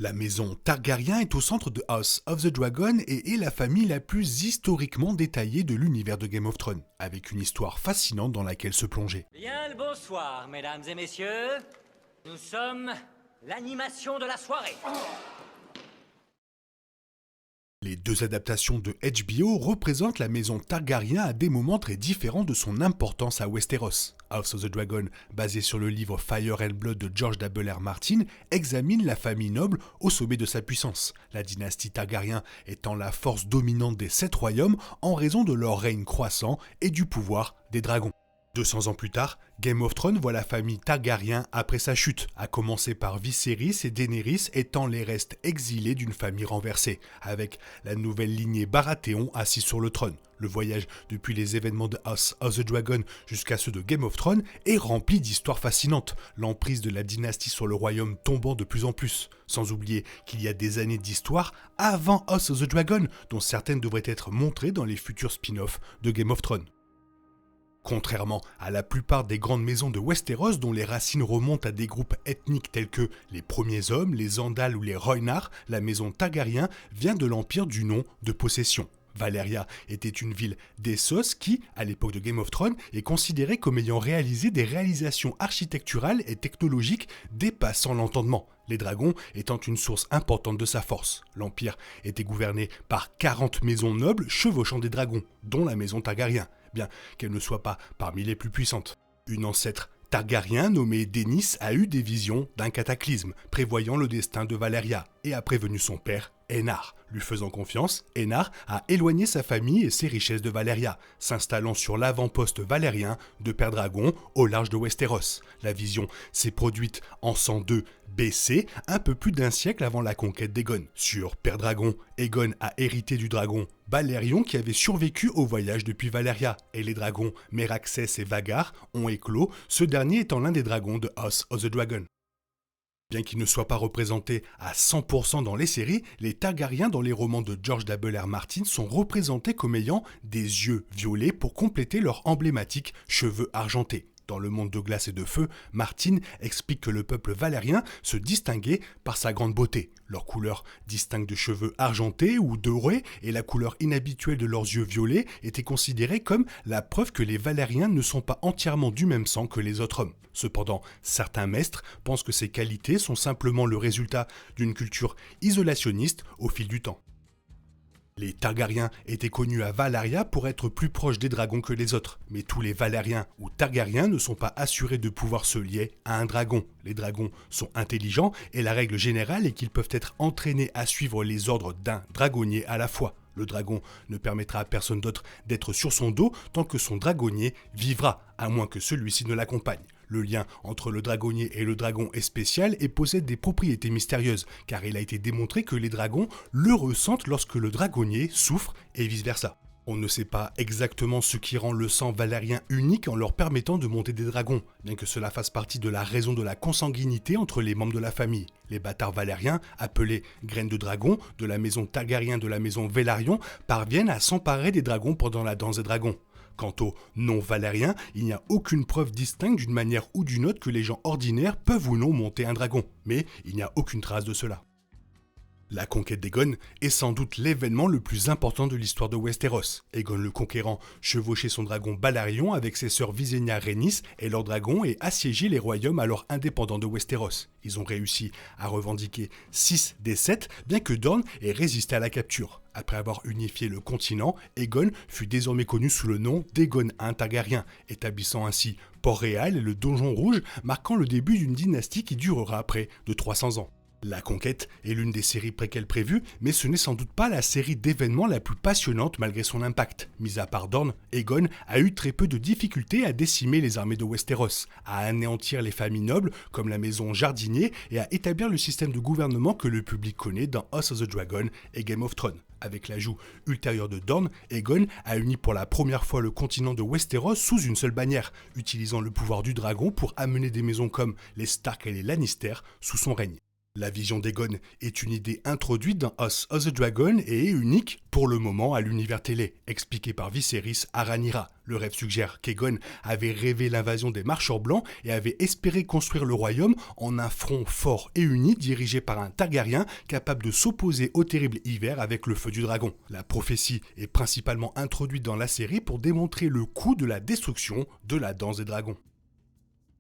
La maison Targaryen est au centre de House of the Dragon et est la famille la plus historiquement détaillée de l'univers de Game of Thrones, avec une histoire fascinante dans laquelle se plonger. Bien le bonsoir, mesdames et messieurs. Nous sommes l'animation de la soirée. Les deux adaptations de HBO représentent la maison Targaryen à des moments très différents de son importance à Westeros. House of the Dragon, basé sur le livre Fire and Blood de George W. R. Martin, examine la famille noble au sommet de sa puissance, la dynastie Targaryen étant la force dominante des 7 royaumes en raison de leur règne croissant et du pouvoir des dragons. 200 ans plus tard, Game of Thrones voit la famille Targaryen après sa chute, à commencer par Viserys et Daenerys étant les restes exilés d'une famille renversée, avec la nouvelle lignée Baratheon assise sur le trône. Le voyage depuis les événements de House of the Dragon jusqu'à ceux de Game of Thrones est rempli d'histoires fascinantes, l'emprise de la dynastie sur le royaume tombant de plus en plus, sans oublier qu'il y a des années d'histoire avant House of the Dragon, dont certaines devraient être montrées dans les futurs spin-offs de Game of Thrones. Contrairement à la plupart des grandes maisons de Westeros dont les racines remontent à des groupes ethniques tels que les Premiers Hommes, les Andals ou les Rhoynar, la maison Targaryen vient de l'empire du nom de possession. Valyria était une ville d'Essos qui, à l'époque de Game of Thrones, est considérée comme ayant réalisé des réalisations architecturales et technologiques dépassant l'entendement, les dragons étant une source importante de sa force. L'empire était gouverné par 40 maisons nobles chevauchant des dragons, dont la maison Targaryen, bien qu'elle ne soit pas parmi les plus puissantes. Une ancêtre Targaryen nommée Daenerys a eu des visions d'un cataclysme, prévoyant le destin de Valyria, et a prévenu son père, Aenar. Lui faisant confiance, Aenar a éloigné sa famille et ses richesses de Valyria, s'installant sur l'avant-poste valérien de Père Dragon au large de Westeros. La vision s'est produite en 102 BC, un peu plus d'un siècle avant la conquête d'Aegon. Sur Père Dragon, Aegon a hérité du dragon Balerion qui avait survécu au voyage depuis Valyria, et les dragons Meraxes et Vhagar ont éclos, ce dernier étant l'un des dragons de House of the Dragon. Bien qu'ils ne soient pas représentés à 100% dans les séries, les Targaryens dans les romans de George W. R. Martin sont représentés comme ayant des yeux violets pour compléter leurs emblématiques cheveux argentés. Dans Le Monde de glace et de feu, Martin explique que le peuple valérien se distinguait par sa grande beauté. Leur couleur distincte de cheveux argentés ou dorés et la couleur inhabituelle de leurs yeux violets était considérée comme la preuve que les Valériens ne sont pas entièrement du même sang que les autres hommes. Cependant, certains maîtres pensent que ces qualités sont simplement le résultat d'une culture isolationniste au fil du temps. Les Targaryens étaient connus à Valyria pour être plus proches des dragons que les autres, mais tous les Valériens ou Targaryens ne sont pas assurés de pouvoir se lier à un dragon. Les dragons sont intelligents et la règle générale est qu'ils peuvent être entraînés à suivre les ordres d'un dragonnier à la fois. Le dragon ne permettra à personne d'autre d'être sur son dos tant que son dragonnier vivra, à moins que celui-ci ne l'accompagne. Le lien entre le dragonnier et le dragon est spécial et possède des propriétés mystérieuses, car il a été démontré que les dragons le ressentent lorsque le dragonnier souffre et vice-versa. On ne sait pas exactement ce qui rend le sang valérien unique en leur permettant de monter des dragons, bien que cela fasse partie de la raison de la consanguinité entre les membres de la famille. Les bâtards valériens, appelés graines de dragon, de la maison Targaryen de la maison Velaryon, parviennent à s'emparer des dragons pendant la danse des dragons. Quant aux non-valériens, il n'y a aucune preuve distincte d'une manière ou d'une autre que les gens ordinaires peuvent ou non monter un dragon, mais il n'y a aucune trace de cela. La conquête d'Aegon est sans doute l'événement le plus important de l'histoire de Westeros. Aegon le Conquérant chevauchait son dragon Balerion avec ses sœurs Visenya Rhaenys et leur dragon et assiégeait les royaumes alors indépendants de Westeros. Ils ont réussi à revendiquer 6 des 7, bien que Dorne ait résisté à la capture. Après avoir unifié le continent, Aegon fut désormais connu sous le nom d'Aegon I Targaryen, établissant ainsi Port-Réal et le Donjon Rouge, marquant le début d'une dynastie qui durera près de 300 ans. La Conquête est l'une des séries préquelles prévues, mais ce n'est sans doute pas la série d'événements la plus passionnante malgré son impact. Mis à part Dorne, Aegon a eu très peu de difficultés à décimer les armées de Westeros, à anéantir les familles nobles comme la maison Jardinier et à établir le système de gouvernement que le public connaît dans House of the Dragon et Game of Thrones. Avec l'ajout ultérieur de Dorne, Aegon a uni pour la première fois le continent de Westeros sous une seule bannière, utilisant le pouvoir du dragon pour amener des maisons comme les Stark et les Lannister sous son règne. La vision d'Aegon est une idée introduite dans House of the Dragon et est unique pour le moment à l'univers télé, expliqué par Viserys à Rhaenyra. Le rêve suggère qu'Aegon avait rêvé l'invasion des marcheurs blancs et avait espéré construire le royaume en un front fort et uni dirigé par un Targaryen capable de s'opposer au terrible hiver avec le feu du dragon. La prophétie est principalement introduite dans la série pour démontrer le coût de la destruction de la danse des dragons.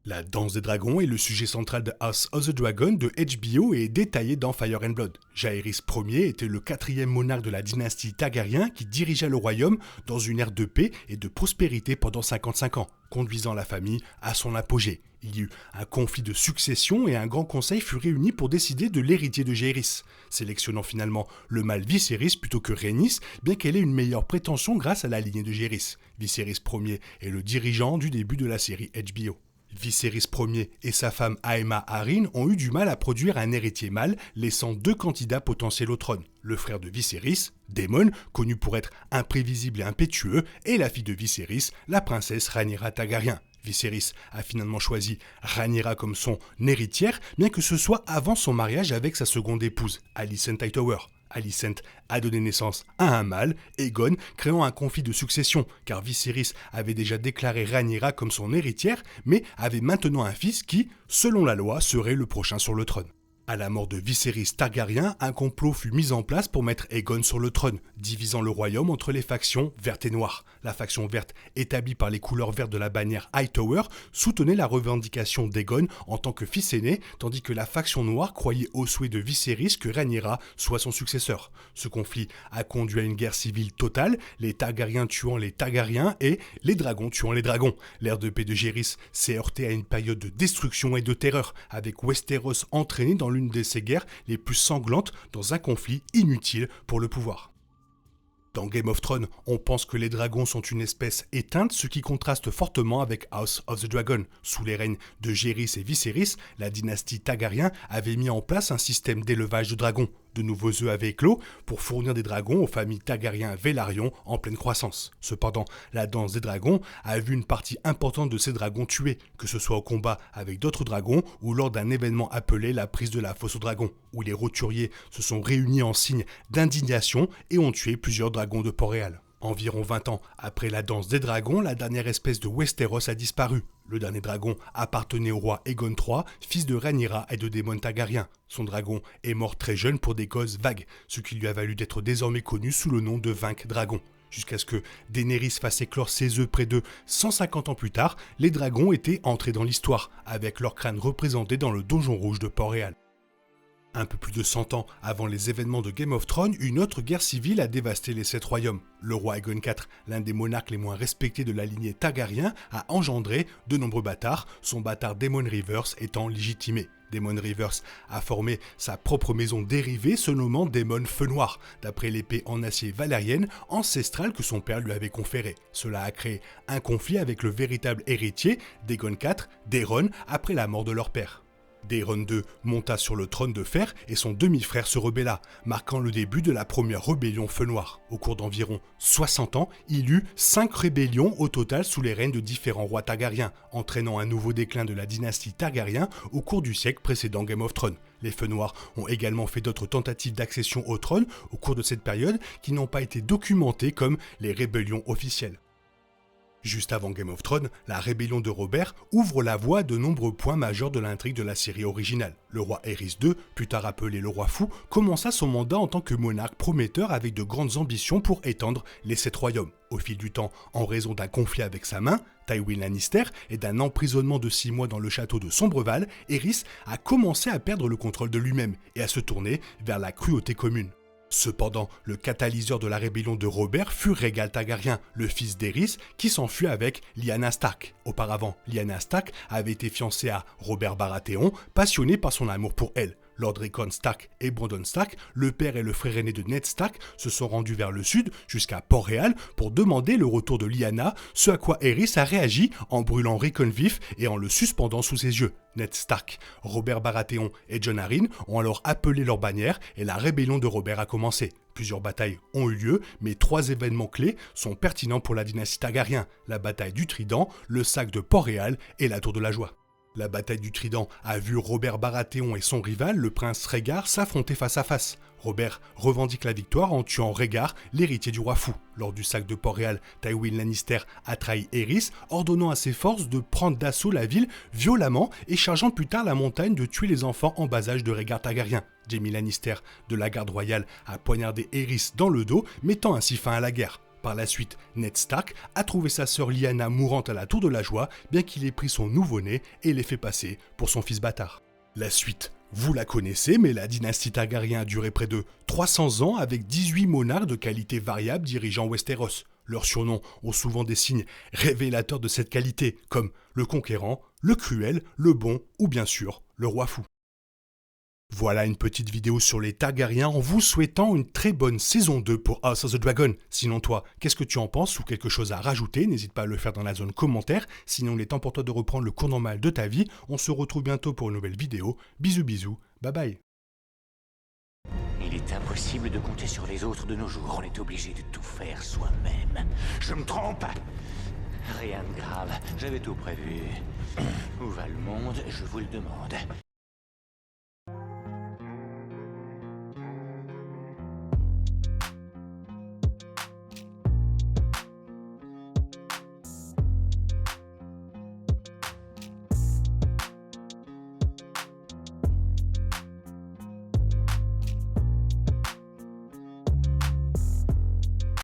La danse des dragons est le sujet central de House of the Dragon de HBO et est détaillé dans Fire and Blood. Jaehaerys Ier était le 4e monarque de la dynastie Targaryen qui dirigea le royaume dans une ère de paix et de prospérité pendant 55 ans, conduisant la famille à son apogée. Il y eut un conflit de succession et un grand conseil fut réuni pour décider de l'héritier de Jaehaerys, sélectionnant finalement le mâle Viserys plutôt que Rhaenys, bien qu'elle ait une meilleure prétention grâce à la lignée de Jaehaerys. Viserys Ier est le dirigeant du début de la série HBO. Viserys Ier et sa femme Aemma Arryn ont eu du mal à produire un héritier mâle, laissant 2 candidats potentiels au trône. Le frère de Viserys, Daemon, connu pour être imprévisible et impétueux, et la fille de Viserys, la princesse Rhaenyra Targaryen. Viserys a finalement choisi Rhaenyra comme son héritière, bien que ce soit avant son mariage avec sa seconde épouse, Alicent Hightower. Alicent a donné naissance à un mâle, Aegon, créant un conflit de succession, car Viserys avait déjà déclaré Rhaenyra comme son héritière, mais avait maintenant un fils qui, selon la loi, serait le prochain sur le trône. À la mort de Viserys Targaryen, un complot fut mis en place pour mettre Aegon sur le trône, divisant le royaume entre les factions vertes et noires. La faction verte, établie par les couleurs vertes de la bannière Hightower, soutenait la revendication d'Aegon en tant que fils aîné, tandis que la faction noire croyait au souhait de Viserys que Rhaenyra soit son successeur. Ce conflit a conduit à une guerre civile totale, les Targaryens tuant les Targaryens et les dragons tuant les dragons. L'ère de paix de Jaehaerys s'est heurtée à une période de destruction et de terreur, avec Westeros entraîné dans l'une de ces guerres les plus sanglantes dans un conflit inutile pour le pouvoir. Dans Game of Thrones, on pense que les dragons sont une espèce éteinte, ce qui contraste fortement avec House of the Dragon. Sous les règnes de Jaehaerys et Viserys, la dynastie Targaryen avait mis en place un système d'élevage de dragons. De nouveaux œufs avaient éclos pour fournir des dragons aux familles Targaryen Velaryon en pleine croissance. Cependant, la danse des dragons a vu une partie importante de ces dragons tués, que ce soit au combat avec d'autres dragons ou lors d'un événement appelé la prise de la fosse aux dragons, où les roturiers se sont réunis en signe d'indignation et ont tué plusieurs dragons de Port-Réal. Environ 20 ans après la danse des dragons, la dernière espèce de Westeros a disparu. Le dernier dragon appartenait au roi Aegon III, fils de Rhaenyra et de Daemon Targaryen. Son dragon est mort très jeune pour des causes vagues, ce qui lui a valu d'être désormais connu sous le nom de Vaincre Dragon. Jusqu'à ce que Daenerys fasse éclore ses œufs près de 150 ans plus tard, les dragons étaient entrés dans l'histoire, avec leur crâne représenté dans le donjon rouge de Port-Réal. Un peu plus de 100 ans avant les événements de Game of Thrones, une autre guerre civile a dévasté les 7 royaumes. Le roi Aegon IV, l'un des monarques les moins respectés de la lignée Targaryen, a engendré de nombreux bâtards, son bâtard Daemon Rivers étant légitimé. Daemon Rivers a formé sa propre maison dérivée se nommant Daemon Feu Noir, d'après l'épée en acier valérienne ancestrale que son père lui avait conférée. Cela a créé un conflit avec le véritable héritier d'Aegon IV, Daeron, après la mort de leur père. Daeron II monta sur le trône de fer et son demi-frère se rebella, marquant le début de la première rébellion Feu Noir. Au cours d'environ 60 ans, il y eut 5 rébellions au total sous les règnes de différents rois Targaryens, entraînant un nouveau déclin de la dynastie Targaryen au cours du siècle précédent Game of Thrones. Les Feux Noirs ont également fait d'autres tentatives d'accession au trône au cours de cette période qui n'ont pas été documentées comme les rébellions officielles. Juste avant Game of Thrones, la rébellion de Robert ouvre la voie à de nombreux points majeurs de l'intrigue de la série originale. Le roi Aerys II, plus tard appelé le roi fou, commença son mandat en tant que monarque prometteur avec de grandes ambitions pour étendre les 7 royaumes. Au fil du temps, en raison d'un conflit avec sa main, Tywin Lannister, et d'un emprisonnement de 6 mois dans le château de Sombreval, Aerys a commencé à perdre le contrôle de lui-même et à se tourner vers la cruauté commune. Cependant, le catalyseur de la rébellion de Robert fut Rhaegal Targaryen, le fils d'Aerys, qui s'enfuit avec Lyanna Stark. Auparavant, Lyanna Stark avait été fiancée à Robert Baratheon, passionné par son amour pour elle. Lord Rickon Stark et Brandon Stark, le père et le frère aîné de Ned Stark, se sont rendus vers le sud, jusqu'à Port-Réal, pour demander le retour de Lyanna, ce à quoi Aerys a réagi en brûlant Rickon vif et en le suspendant sous ses yeux. Ned Stark, Robert Baratheon et Jon Arryn ont alors appelé leur bannière et la rébellion de Robert a commencé. Plusieurs batailles ont eu lieu, mais 3 événements clés sont pertinents pour la dynastie Targaryen, la bataille du Trident, le sac de Port-Réal et la Tour de la Joie. La bataille du Trident a vu Robert Baratheon et son rival, le prince Rhaegar, s'affronter face à face. Robert revendique la victoire en tuant Rhaegar, l'héritier du roi fou. Lors du sac de Port-Réal, Tywin Lannister a trahi Aerys, ordonnant à ses forces de prendre d'assaut la ville violemment et chargeant plus tard la montagne de tuer les enfants en bas âge de Rhaegar Targaryen. Jaime Lannister de la garde royale a poignardé Aerys dans le dos, mettant ainsi fin à la guerre. Par la suite, Ned Stark a trouvé sa sœur Lyanna mourante à la Tour de la Joie, bien qu'il ait pris son nouveau-né et l'ait fait passer pour son fils bâtard. La suite, vous la connaissez, mais la dynastie Targaryen a duré près de 300 ans avec 18 monarques de qualité variable dirigeant Westeros. Leurs surnoms ont souvent des signes révélateurs de cette qualité, comme le conquérant, le cruel, le bon ou bien sûr le roi fou. Voilà une petite vidéo sur les Targaryens en vous souhaitant une très bonne saison 2 pour House of the Dragon. Sinon toi, qu'est-ce que tu en penses ou quelque chose à rajouter? N'hésite pas à le faire dans la zone commentaire. Sinon il est temps pour toi de reprendre le cours normal de ta vie. On se retrouve bientôt pour une nouvelle vidéo. Bisous bisous, bye bye. Il est impossible de compter sur les autres de nos jours. On est obligé de tout faire soi-même. Je me trompe? Rien de grave, j'avais tout prévu. Où va le monde, je vous le demande.